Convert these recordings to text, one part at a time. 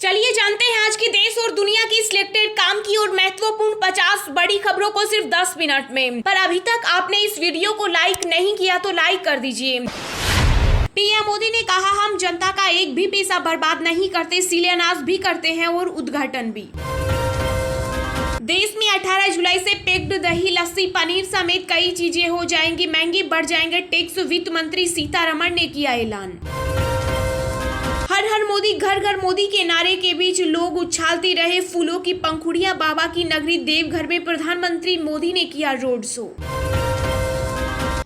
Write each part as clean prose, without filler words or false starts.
चलिए जानते हैं आज की देश और दुनिया की सिलेक्टेड काम की और महत्वपूर्ण 50 बड़ी खबरों को सिर्फ 10 मिनट में। पर अभी तक आपने इस वीडियो को लाइक नहीं किया तो लाइक कर दीजिए। पीएम मोदी ने कहा, हम जनता का एक भी पैसा बर्बाद नहीं करते, शिलान्यास भी करते हैं और उद्घाटन भी। देश में 18 जुलाई से पैक्ड दही, लस्सी, पनीर समेत कई चीजें हो जाएंगी महंगी, बढ़ जाएंगे टैक्स। वित्त मंत्री सीतारमण ने किया ऐलान। हर हर मोदी, घर घर मोदी के नारे के बीच लोग उछालते रहे फूलों की पंखुड़ियां। बाबा की नगरी देवघर में प्रधानमंत्री मोदी ने किया रोड शो।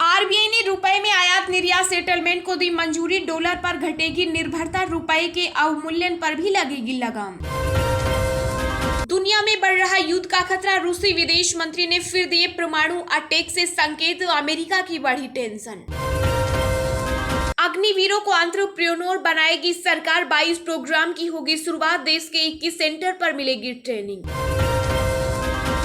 आरबीआई ने रुपए में आयात निर्यात सेटलमेंट को दी मंजूरी, डॉलर पर घटेगी निर्भरता, रुपए के अवमूल्यन पर भी लगेगी लगाम। दुनिया में बढ़ रहा युद्ध का खतरा, रूसी विदेश मंत्री ने फिर दिए परमाणु अटैक से संकेत, अमेरिका की बढ़ी टेंशन। अग्निवीरों को एंटरप्रेन्योर बनाएगी सरकार, 22 प्रोग्राम की होगी शुरुआत, देश के 21 सेंटर पर मिलेगी ट्रेनिंग।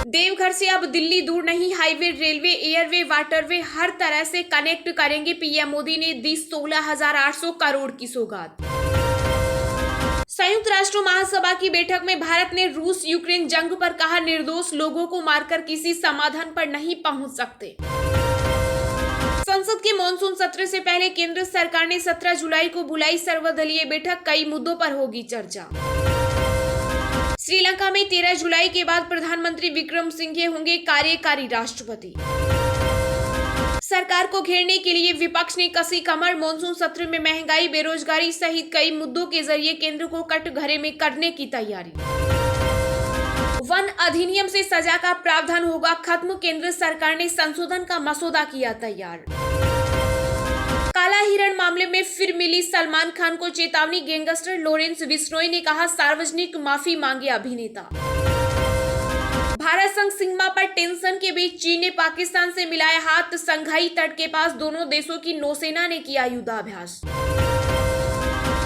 देवघर से अब दिल्ली दूर नहीं, हाईवे, रेलवे, एयरवे, वाटरवे हर तरह से कनेक्ट करेंगे। पीएम मोदी ने दी 16,800 करोड़ की सौगात। संयुक्त राष्ट्र महासभा की बैठक में भारत ने रूस यूक्रेन जंग पर कहा, निर्दोष लोगों को मारकर किसी समाधान पर नहीं पहुंच सकते। संसद के मॉनसून सत्र से पहले केंद्र सरकार ने 17 जुलाई को बुलाई सर्वदलीय बैठक, कई मुद्दों पर होगी चर्चा। श्रीलंका में 13 जुलाई के बाद प्रधानमंत्री विक्रमसिंघे होंगे कार्यकारी राष्ट्रपति। सरकार को घेरने के लिए विपक्ष ने कसी कमर, मॉनसून सत्र में महंगाई, बेरोजगारी सहित कई मुद्दों के जरिए केंद्र को कटघरे में करने की तैयारी। वन अधिनियम से सजा का प्रावधान होगा खत्म, केंद्र सरकार ने संशोधन का मसौदा किया तैयार। काला हिरण मामले में फिर मिली सलमान खान को चेतावनी, गैंगस्टर लॉरेंस बिश्नोई ने कहा, सार्वजनिक माफी मांगे अभिनेता। भारत संग सीमा पर टेंशन के बीच चीन ने पाकिस्तान से मिलाया हाथ, संघाई तट के पास दोनों देशों की नौसेना ने किया युद्धाभ्यास।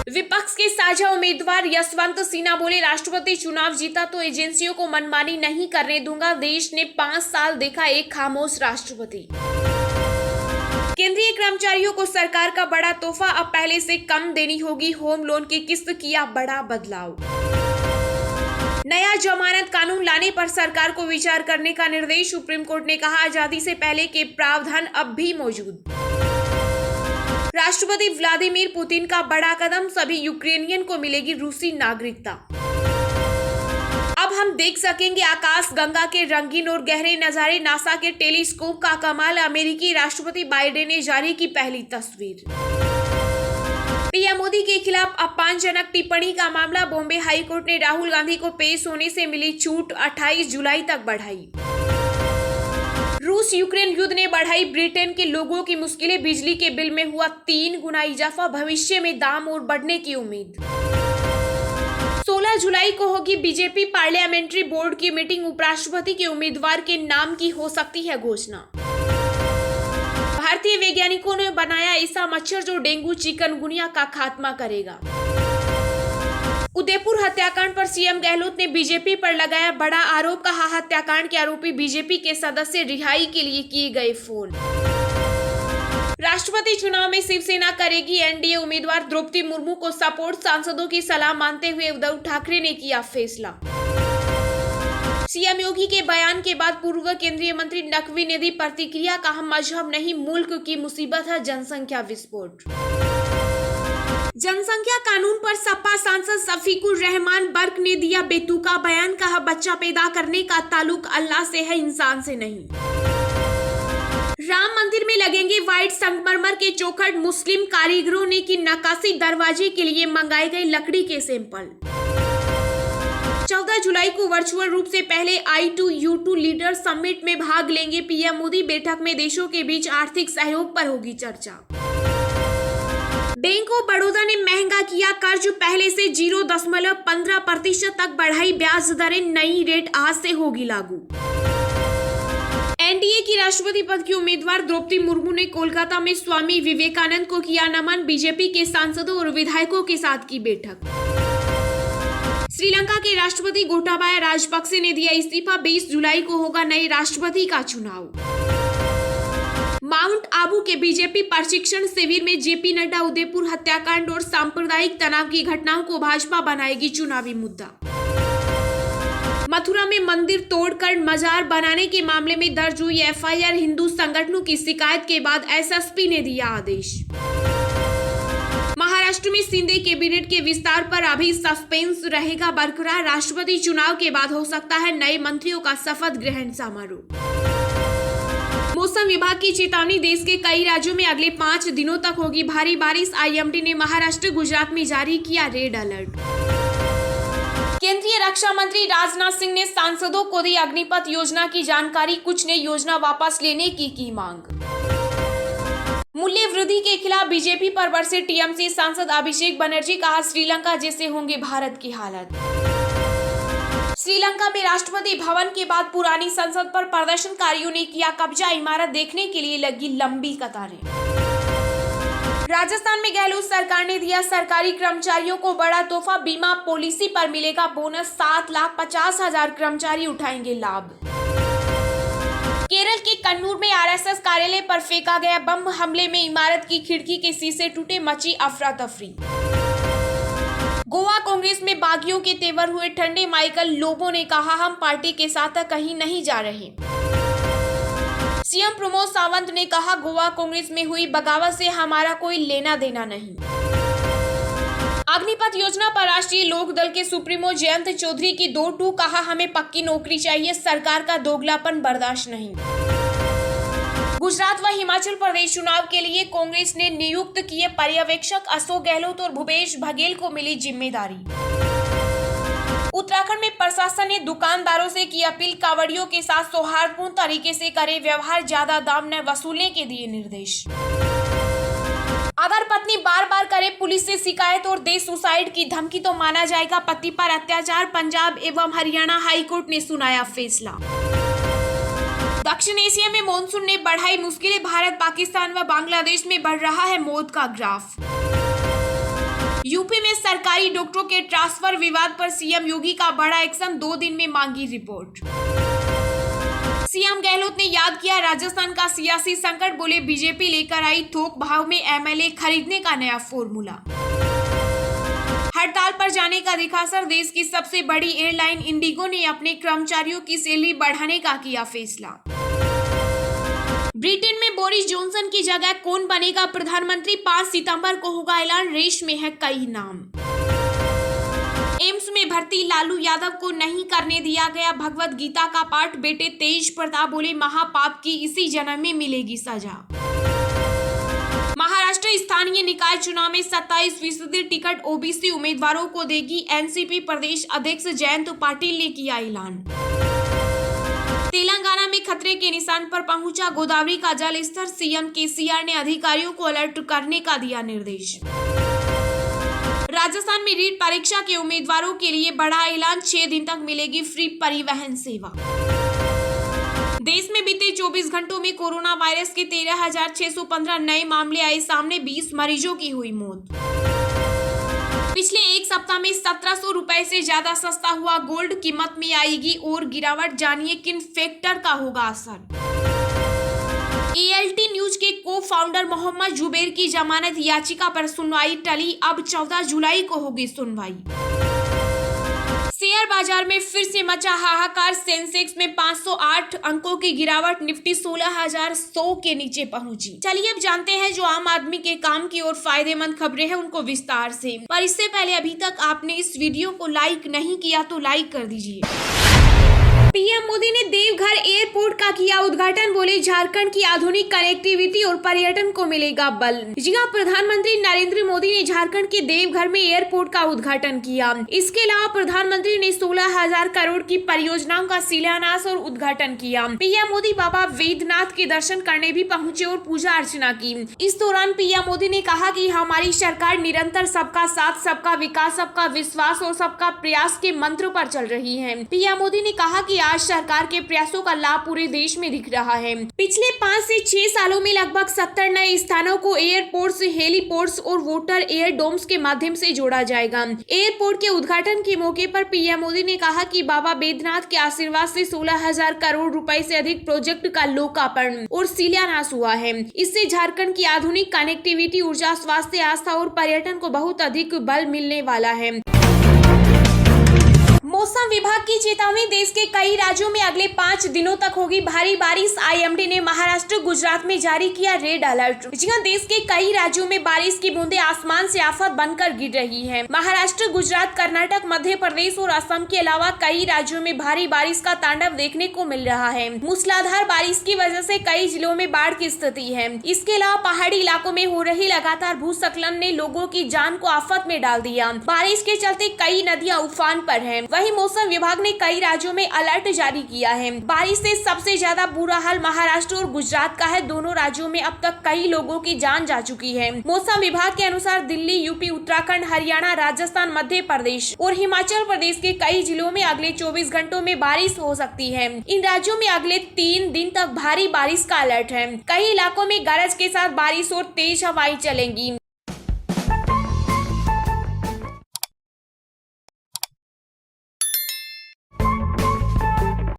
विपक्ष के साझा उम्मीदवार यशवंत सिन्हा बोले, राष्ट्रपति चुनाव जीता तो एजेंसियों को मनमानी नहीं करने दूंगा, देश ने 5 साल देखा एक खामोश राष्ट्रपति। केंद्रीय कर्मचारियों को सरकार का बड़ा तोहफा, अब पहले से कम देनी होगी होम लोन की किस्त, किया बड़ा बदलाव। नया जमानत कानून लाने पर सरकार को विचार करने का निर्देश, सुप्रीम कोर्ट ने कहा, आजादी से पहले के प्रावधान अब भी मौजूद। राष्ट्रपति व्लादिमीर पुतिन का बड़ा कदम, सभी यूक्रेनियन को मिलेगी रूसी नागरिकता। अब हम देख सकेंगे आकाश गंगा के रंगीन और गहरे नजारे, नासा के टेलीस्कोप का कमाल, अमेरिकी राष्ट्रपति बाइडेन ने जारी की पहली तस्वीर। पीएम मोदी के खिलाफ अपमानजनक टिप्पणी का मामला, बॉम्बे हाईकोर्ट ने राहुल गांधी को पेश होने से मिली छूट 28 जुलाई तक बढ़ाई। रूस यूक्रेन युद्ध ने बढ़ाई ब्रिटेन के लोगों की मुश्किलें, बिजली के बिल में हुआ 3 गुना इजाफा, भविष्य में दाम और बढ़ने की उम्मीद। 16 जुलाई को होगी बीजेपी पार्लियामेंट्री बोर्ड की मीटिंग, उपराष्ट्रपति के उम्मीदवार के नाम की हो सकती है घोषणा। भारतीय वैज्ञानिकों ने बनाया ऐसा मच्छर जो डेंगू चिकनगुनिया का खात्मा करेगा। उदयपुर हत्याकांड पर सीएम गहलोत ने बीजेपी पर लगाया बड़ा आरोप, कहा हत्याकांड के आरोपी बीजेपी के सदस्य, रिहाई के लिए किए गए फोन। राष्ट्रपति चुनाव में शिवसेना करेगी एनडीए उम्मीदवार, द्रौपदी मुर्मू को सपोर्ट, सांसदों की सलाह मानते हुए उद्धव ठाकरे ने किया फैसला। सीएम योगी के बयान के बाद पूर्व केंद्रीय मंत्री नकवी ने दी प्रतिक्रिया, कहा मजहब नहीं मुल्क की मुसीबत है जनसंख्या विस्फोट। जनसंख्या कानून पर सपा सांसद शफीकुर रहमान बर्क ने दिया बेतुका बयान, कहा बच्चा पैदा करने का ताल्लुक अल्लाह से है, इंसान से नहीं। राम मंदिर में लगेंगे व्हाइट संगमरमर के चौखट, मुस्लिम कारीगरों ने की नक्काशी, दरवाजे के लिए मंगाए गए लकड़ी के सैंपल। 14 जुलाई को वर्चुअल रूप से पहले I2U2 लीडर समिट में भाग लेंगे पीएम मोदी, बैठक में देशों के बीच आर्थिक सहयोग पर होगी चर्चा। बैंक ऑफ बड़ौदा ने महंगा किया कर्ज, पहले से 0.15% तक बढ़ाई ब्याज दरें, नई रेट आज से होगी लागू। एनडीए की राष्ट्रपति पद की उम्मीदवार द्रौपदी मुर्मू ने कोलकाता में स्वामी विवेकानंद को किया नमन, बीजेपी के सांसदों और विधायकों के साथ की बैठक। श्रीलंका के राष्ट्रपति गोटाबाया राजपक्षे ने दिया इस्तीफा, 20 जुलाई को होगा नए राष्ट्रपति का चुनाव। माउंट आबू के बीजेपी प्रशिक्षण शिविर में जेपी नड्डा उदयपुर हत्याकांड और सांप्रदायिक तनाव की घटनाओं को भाजपा बनाएगी चुनावी मुद्दा। मथुरा में मंदिर तोड़कर मजार बनाने के मामले में दर्ज हुई एफआईआर, हिंदू संगठनों की शिकायत के बाद एसएसपी ने दिया आदेश। महाराष्ट्र में शिंदे कैबिनेट के विस्तार पर अभी सस्पेंस रहेगा बरकरार, राष्ट्रपति चुनाव के बाद हो सकता है नए मंत्रियों का शपथ ग्रहण समारोह। मौसम विभाग की चेतावनी, देश के कई राज्यों में अगले 5 दिनों तक होगी भारी बारिश, आईएमडी ने महाराष्ट्र गुजरात में जारी किया रेड अलर्ट। केंद्रीय रक्षा मंत्री राजनाथ सिंह ने सांसदों को दी अग्निपथ योजना की जानकारी, कुछ ने योजना वापस लेने की मांग। मूल्य वृद्धि के खिलाफ बीजेपी पर बरसे टीएमसी सांसद अभिषेक बनर्जी, कहा श्रीलंका जैसे होंगे भारत की हालत। श्रीलंका में राष्ट्रपति भवन के बाद पुरानी संसद पर प्रदर्शनकारियों ने किया कब्जा, इमारत देखने के लिए लगी लंबी कतारें। राजस्थान में गहलोत सरकार ने दिया सरकारी कर्मचारियों को बड़ा तोहफा, बीमा पॉलिसी पर मिलेगा बोनस, 7,50,000 कर्मचारी उठाएंगे लाभ। केरल के कन्नूर में आरएसएस कार्यालय पर फेंका गया बम, हमले में इमारत की खिड़की के शीशे टूटे, मची अफरा तफरी। गोवा कांग्रेस में बागियों के तेवर हुए ठंडे, माइकल लोबो ने कहा हम पार्टी के साथ कहीं नहीं जा रहे। सीएम प्रमोद सावंत ने कहा गोवा कांग्रेस में हुई बगावत से हमारा कोई लेना देना नहीं। अग्निपथ योजना पर राष्ट्रीय लोक दल के सुप्रीमो जयंत चौधरी की दो टूक, कहा हमें पक्की नौकरी चाहिए, सरकार का दोगलापन बर्दाश्त नहीं। गुजरात व हिमाचल प्रदेश चुनाव के लिए कांग्रेस ने नियुक्त किए पर्यवेक्षक, अशोक गहलोत और भूपेश बघेल को मिली जिम्मेदारी। उत्तराखंड में प्रशासन ने दुकानदारों से की अपील, कांवड़ियों के साथ सौहार्दपूर्ण तरीके से करे व्यवहार, ज्यादा दाम न वसूलने के दिए निर्देश। अगर पत्नी बार बार करे पुलिस से शिकायत और दे सुसाइड की धमकी तो माना जाएगा पति पर अत्याचार, पंजाब एवं हरियाणा हाईकोर्ट ने सुनाया फैसला। दक्षिण एशिया में मॉनसून ने बढ़ाई मुश्किलें, भारत पाकिस्तान व बांग्लादेश में बढ़ रहा है मौत का ग्राफ। यूपी में सरकारी डॉक्टरों के ट्रांसफर विवाद पर सीएम योगी का बड़ा एक्शन, 2 दिन में मांगी रिपोर्ट। सीएम गहलोत ने याद किया राजस्थान का सियासी संकट, बोले बीजेपी लेकर आई थोक भाव में एमएलए खरीदने का नया फॉर्मूला। हड़ताल पर जाने का दिखा असर, देश की सबसे बड़ी एयरलाइन इंडिगो ने अपने कर्मचारियों की सैलरी बढ़ाने का किया फैसला। ब्रिटेन में बोरिस जॉनसन की जगह कौन बनेगा प्रधानमंत्री, 5 सितंबर को होगा ऐलान, रेस में है कई नाम। एम्स में भर्ती लालू यादव को नहीं करने दिया गया भगवत गीता का पाठ, बेटे तेज प्रताप बोले महापाप की इसी जन्म में मिलेगी सजा। महाराष्ट्र स्थानीय निकाय चुनाव में 27% टिकट ओबीसी उम्मीदवारों को देगी एनसीपी प्रदेश अध्यक्ष जयंत पाटिल ने किया ऐलान। तेलंगाना में खतरे के निशान पर पहुंचा गोदावरी का जल स्तर, सीएम केसीआर ने अधिकारियों को अलर्ट करने का दिया निर्देश। राजस्थान में रीट परीक्षा के उम्मीदवारों के लिए बड़ा ऐलान, 6 दिन तक मिलेगी फ्री परिवहन सेवा। देश में बीते 24 घंटों में कोरोना वायरस के 13,615 नए मामले आए सामने, 20 मरीजों की हुई मौत। पिछले एक सप्ताह में 1700 रुपए से ज्यादा सस्ता हुआ गोल्ड, कीमत में आएगी और गिरावट, जानिए किन फैक्टर का होगा असर। एएलटी न्यूज के को फाउंडर मोहम्मद जुबैर की जमानत याचिका पर सुनवाई टली, अब 14 जुलाई को होगी सुनवाई। शेयर बाजार में फिर से मचा हाहाकार, सेंसेक्स में 508 अंकों की गिरावट, निफ्टी 16,100 के नीचे पहुंची। चलिए अब जानते हैं जो आम आदमी के काम की और फायदेमंद खबरें हैं उनको विस्तार से। पर इससे पहले अभी तक आपने इस वीडियो को लाइक नहीं किया तो लाइक कर दीजिए। पीएम मोदी ने देवघर एयरपोर्ट का किया उद्घाटन, बोले झारखंड की आधुनिक कनेक्टिविटी और पर्यटन को मिलेगा बल। जी हां, प्रधानमंत्री नरेंद्र मोदी ने झारखंड के देवघर में एयरपोर्ट का उद्घाटन किया। इसके अलावा प्रधानमंत्री ने 16,000 करोड़ की परियोजनाओं का शिलान्यास और उद्घाटन किया। पीएम मोदी बाबा वैद्यनाथ के दर्शन करने भी पहुंचे और पूजा अर्चना की। इस दौरान पीएम मोदी ने कहा कि हमारी सरकार निरंतर सबका साथ, सबका विकास, सबका विश्वास और सबका प्रयास के मंत्र पर चल रही है। पीएम मोदी ने कहा कि आज सरकार के प्रयासों का लाभ पूरे देश में दिख रहा है। पिछले 5 से 6 सालों में लगभग 70 नए स्थानों को एयरपोर्ट्स, हेलीपोर्ट्स और वाटर एयर डोम्स के माध्यम से जोड़ा जाएगा। एयरपोर्ट के उद्घाटन के मौके पर पीएम मोदी ने कहा कि बाबा बैद्यनाथ के आशीर्वाद से 16,000 करोड़ रुपए से अधिक प्रोजेक्ट का लोकार्पण और शिलान्यास हुआ है। इससे झारखंड की आधुनिक कनेक्टिविटी, ऊर्जा, स्वास्थ्य, आस्था और पर्यटन को बहुत अधिक बल मिलने वाला है। मौसम विभाग की चेतावनी, देश के कई राज्यों में अगले 5 दिनों तक होगी भारी बारिश। आईएमडी ने महाराष्ट्र, गुजरात में जारी किया रेड अलर्ट। जी हां, देश के कई राज्यों में बारिश की बूंदें आसमान से आफत बनकर गिर रही हैं। महाराष्ट्र, गुजरात, कर्नाटक, मध्य प्रदेश और असम के अलावा कई राज्यों में भारी बारिश का तांडव देखने को मिल रहा है। मूसलाधार बारिश की वजह से कई जिलों में बाढ़ की स्थिति है। इसके अलावा पहाड़ी इलाकों में हो रही लगातार भूस्खलन ने लोगों की जान को आफत में डाल दिया। बारिश के चलते कई नदियां उफान पर हैं। वहीं मौसम विभाग ने कई राज्यों में अलर्ट जारी किया है। बारिश से सबसे ज्यादा बुरा हाल महाराष्ट्र और गुजरात का है। दोनों राज्यों में अब तक कई लोगों की जान जा चुकी है। मौसम विभाग के अनुसार दिल्ली, यूपी, उत्तराखंड, हरियाणा, राजस्थान, मध्य प्रदेश और हिमाचल प्रदेश के कई जिलों में अगले 24 घंटों में बारिश हो सकती है। इन राज्यों में अगले 3 दिन तक भारी बारिश का अलर्ट है। कई इलाकों में गरज के साथ बारिश और तेज हवाएं चलेंगी।